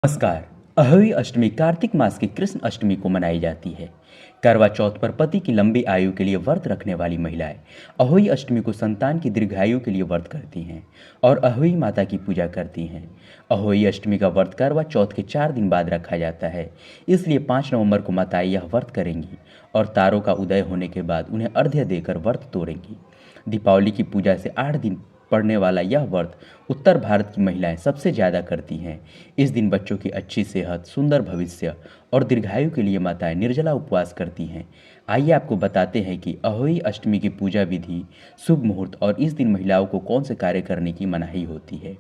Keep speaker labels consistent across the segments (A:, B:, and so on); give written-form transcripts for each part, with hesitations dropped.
A: नमस्कार। अहोई अष्टमी कार्तिक मास की कृष्ण अष्टमी को मनाई जाती है। करवा चौथ पर पति की लंबी आयु के लिए व्रत रखने वाली महिलाएं अहोई अष्टमी को संतान की दीर्घायु के लिए व्रत करती हैं और अहोई माता की पूजा करती हैं। अहोई अष्टमी का व्रत करवा चौथ के 4 दिन बाद रखा जाता है, इसलिए 5 नवंबर को माताएं यह व्रत करेंगी और तारों का उदय होने के बाद उन्हें अर्घ्य देकर व्रत तोड़ेंगी। दीपावली की पूजा से 8 दिन पड़ने वाला यह व्रत उत्तर भारत की महिलाएं सबसे ज़्यादा करती हैं। इस दिन बच्चों की अच्छी सेहत, सुंदर भविष्य और दीर्घायु के लिए माताएं निर्जला उपवास करती हैं। आइए आपको बताते हैं कि अहोई अष्टमी की पूजा विधि, शुभ मुहूर्त और इस दिन महिलाओं को कौन से कार्य करने की मनाही होती है।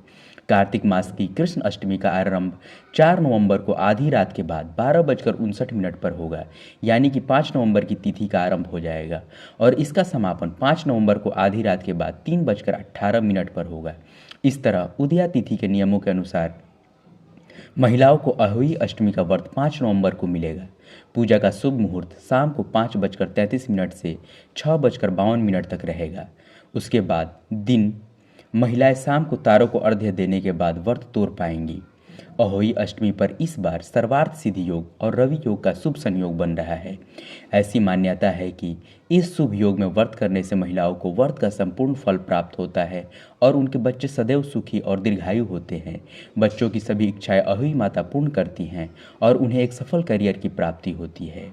A: कार्तिक मास की कृष्ण अष्टमी का आरंभ 4 नवंबर को आधी रात के बाद 12:59 पर होगा, यानी कि 5 नवंबर की तिथि का आरंभ हो जाएगा और इसका समापन 5 नवंबर को आधी रात के बाद 3:18 पर होगा। इस तरह उदया तिथि के नियमों के अनुसार महिलाओं को अहोई अष्टमी का व्रत 5 नवंबर को मिलेगा। पूजा का शुभ मुहूर्त शाम को 5:33 से 6:52 तक रहेगा। उसके बाद दिन महिलाएं शाम को तारों को अर्घ्य देने के बाद व्रत तोड़ पाएंगी। अहोई अष्टमी पर इस बार सर्वार्थ सिद्धि योग और रवि योग का शुभ संयोग बन रहा है। ऐसी मान्यता है कि इस शुभ योग में व्रत करने से महिलाओं को व्रत का संपूर्ण फल प्राप्त होता है और उनके बच्चे सदैव सुखी और दीर्घायु होते हैं। बच्चों की सभी इच्छाएं अहोई माता पूर्ण करती हैं और उन्हें एक सफल करियर की प्राप्ति होती है।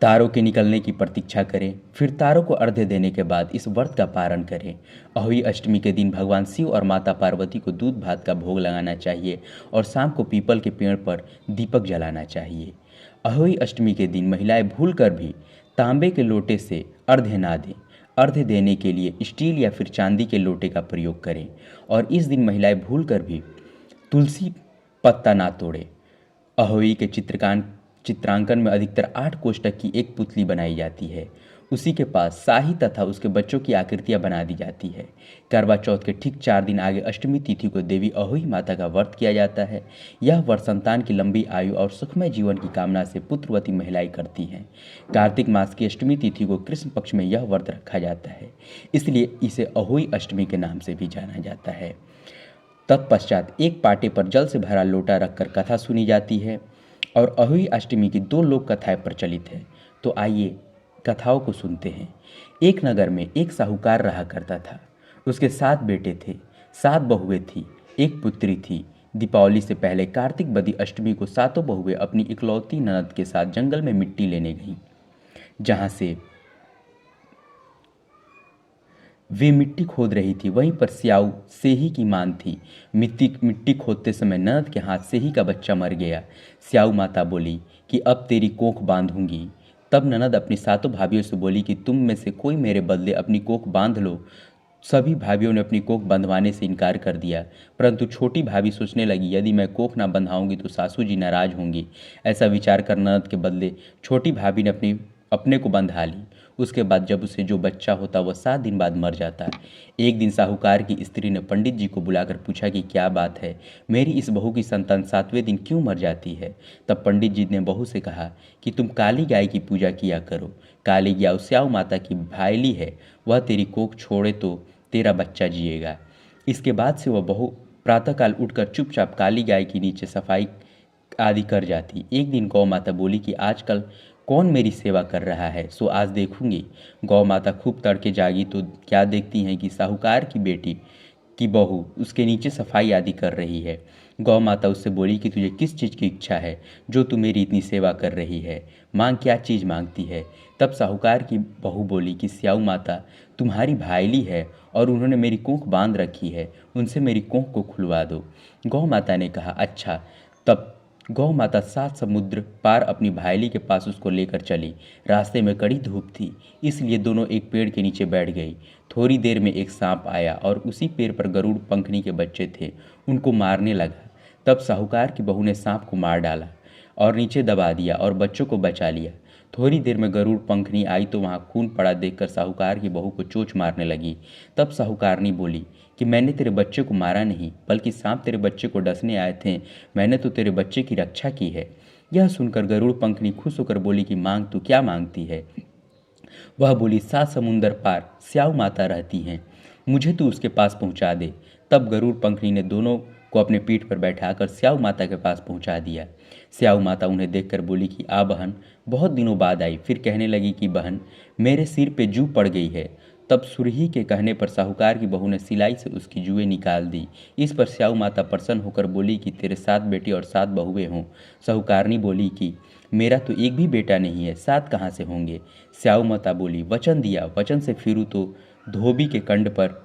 A: तारों के निकलने की प्रतीक्षा करें, फिर तारों को अर्घ्य देने के बाद इस व्रत का पारण करें। अहोई अष्टमी के दिन भगवान शिव और माता पार्वती को दूध भात का भोग लगाना चाहिए और शाम को पीपल के पेड़ पर दीपक जलाना चाहिए। अहोई अष्टमी के दिन महिलाएं भूलकर भी तांबे के लोटे से अर्घ्य ना दें। अर्घ्य देने के लिए स्टील या फिर चांदी के लोटे का प्रयोग करें और इस दिन महिलाएं भूलकर भी तुलसी पत्ता ना तोड़ें। अहोई के चित्रांकन में अधिकतर 8 कोष्ठक की एक पुतली बनाई जाती है। उसी के पास शाही तथा उसके बच्चों की आकृतियां बना दी जाती है। करवा चौथ के ठीक 4 दिन आगे अष्टमी तिथि को देवी अहोई माता का व्रत किया जाता है। यह व्रत संतान की लंबी आयु और सुखमय जीवन की कामना से पुत्रवती महिलाएं करती हैं। कार्तिक मास की अष्टमी तिथि को कृष्ण पक्ष में यह व्रत रखा जाता है, इसलिए इसे अहोई अष्टमी के नाम से भी जाना जाता है। तत्पश्चात एक पाटे पर जल से भरा लोटा रखकर कथा सुनी जाती है और अहोई अष्टमी की 2 लोक कथाएं प्रचलित हैं। तो आइए कथाओं को सुनते हैं। एक नगर में एक साहूकार रहा करता था। उसके 7 बेटे थे, 7 बहुएं थी, एक पुत्री थी। दीपावली से पहले कार्तिक बदी अष्टमी को सातों बहुएं अपनी इकलौती ननद के साथ जंगल में मिट्टी लेने गईं। जहाँ से वे मिट्टी खोद रही थी, वहीं पर स्याऊ सेही की मान थी। मिट्टी खोदते समय ननद के हाथ सेही का बच्चा मर गया। स्याऊ माता बोली कि अब तेरी कोख बांधूंगी। तब ननद अपनी सातों भाभियों से बोली कि तुम में से कोई मेरे बदले अपनी कोख बांध लो। सभी भाभियों ने अपनी कोख बंधवाने से इनकार कर दिया, परंतु छोटी भाभी सोचने लगी, यदि मैं कोख ना बंधाऊंगी तो सासू जी नाराज होंगी। ऐसा विचार कर ननद के बदले छोटी भाभी ने अपने को बंधा ली। उसके बाद जब उसे जो बच्चा होता वह 7 दिन बाद मर जाता। एक दिन साहूकार की स्त्री ने पंडित जी को बुलाकर पूछा कि क्या बात है, मेरी इस बहू की संतान 7वें दिन क्यों मर जाती है। तब पंडित जी ने बहू से कहा कि तुम काली गाय की पूजा किया करो। काली गाय स्याऊ माता की भायली है, वह तेरी कोख छोड़े तो तेरा बच्चा जिएगा। इसके बाद से वह बहू प्रातःकाल उठकर चुपचाप काली गाय के नीचे सफाई आदि कर जाती। एक दिन गौ माता बोली कि आजकल कौन मेरी सेवा कर रहा है, सो आज देखूंगी। गौ माता खूब तड़के जागी तो क्या देखती हैं कि साहूकार की बेटी की बहू उसके नीचे सफाई आदि कर रही है। गौ माता उससे बोली कि तुझे किस चीज़ की इच्छा है जो तू मेरी इतनी सेवा कर रही है, मांग, क्या चीज़ मांगती है। तब साहूकार की बहू बोली कि स्याऊ माता तुम्हारी भाईली है और उन्होंने मेरी कोख बांध रखी है, उनसे मेरी कोख को खुलवा दो। गौ माता ने कहा अच्छा। तब गौ माता 7 समुद्र पार अपनी भायली के पास उसको लेकर चली। रास्ते में कड़ी धूप थी, इसलिए दोनों एक पेड़ के नीचे बैठ गई। थोड़ी देर में एक सांप आया और उसी पेड़ पर गरुड़ पंखनी के बच्चे थे, उनको मारने लगा। तब साहूकार की बहू ने सांप को मार डाला और नीचे दबा दिया और बच्चों को बचा लिया। थोड़ी देर में गरुड़ पंखनी आई तो वहाँ खून पड़ा देखकर साहूकार की बहू को चोंच मारने लगी। तब साहूकारनी बोली कि मैंने तेरे बच्चे को मारा नहीं, बल्कि सांप तेरे बच्चे को डसने आए थे, मैंने तो तेरे बच्चे की रक्षा की है। यह सुनकर गरुड़ पंखनी खुश होकर बोली कि मांग, तू क्या मांगती है। वह बोली 7 समुंदर पार स्याऊ माता रहती हैं, मुझे तू उसके पास पहुंचा दे। तब गरुड़ पंखनी ने दोनों को अपने पीठ पर बैठाकर स्याऊ माता के पास पहुंचा दिया। स्याऊ माता उन्हें देखकर बोली कि आ बहन, बहुत दिनों बाद आई। फिर कहने लगी कि बहन, मेरे सिर पे जू पड़ गई है। तब सुरही के कहने पर साहूकार की बहू ने सिलाई से उसकी जुएं निकाल दी। इस पर स्याऊ माता प्रसन्न होकर बोली कि तेरे 7 बेटे और 7 बहुएं हों। साहूकारनी बोली कि मेरा तो एक भी बेटा नहीं है, 7 कहाँ से होंगे। स्याऊ माता बोली, वचन दिया, वचन से फिरूँ तो धोबी के कंड पर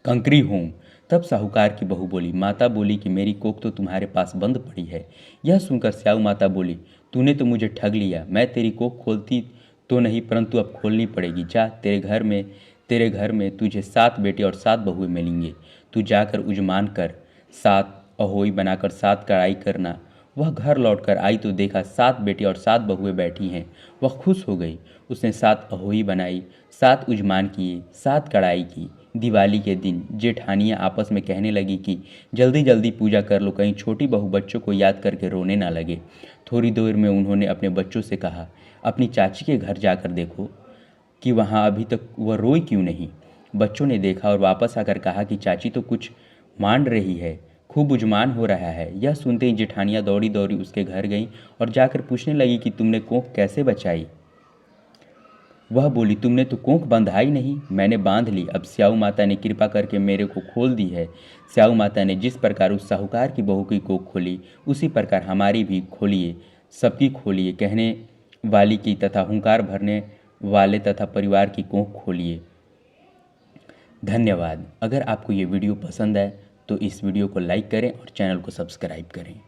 A: कंकरी हूँ। तब साहूकार की बहू बोली, माता बोली कि मेरी कोख तो तुम्हारे पास बंद पड़ी है। यह सुनकर स्याऊ माता बोली, तूने तो मुझे ठग लिया। मैं तेरी कोख खोलती तो नहीं, परंतु अब खोलनी पड़ेगी। जा, तेरे घर में तुझे 7 बेटे और 7 बहुएं मिलेंगे। तू जाकर उजमान कर, 7 अहोई बनाकर 7 कढ़ाई करना। वह घर लौटकर आई तो देखा 7 बेटे और 7 बहुएं बैठी हैं। वह खुश हो गई। उसने 7 अहोई बनाई, 7 उजमान किए, 7 कढ़ाई की। दिवाली के दिन जेठानियाँ आपस में कहने लगी कि जल्दी जल्दी पूजा कर लो, कहीं छोटी बहू बच्चों को याद करके रोने ना लगे। थोड़ी देर में उन्होंने अपने बच्चों से कहा, अपनी चाची के घर जाकर देखो कि वहाँ अभी तक वह रोई क्यों नहीं। बच्चों ने देखा और वापस आकर कहा कि चाची तो कुछ मान रही है, खूब उजमान हो रहा है। यह सुनते ही जेठानियाँ दौड़ी दौड़ी उसके घर गईं और जाकर पूछने लगी कि तुमने कोख कैसे बचाई। वह बोली, तुमने तो कोख बंधाई नहीं, मैंने बांध ली। अब स्याऊ माता ने कृपा करके मेरे को खोल दी है। स्याऊ माता ने जिस प्रकार उस साहूकार की बहू की कोख खोली, उसी प्रकार हमारी भी खोलिए, सबकी खोलिए, कहने वाली की तथा हुंकार भरने वाले तथा परिवार की कोख खोलिए। धन्यवाद। अगर आपको ये वीडियो पसंद आए तो इस वीडियो को लाइक करें और चैनल को सब्सक्राइब करें।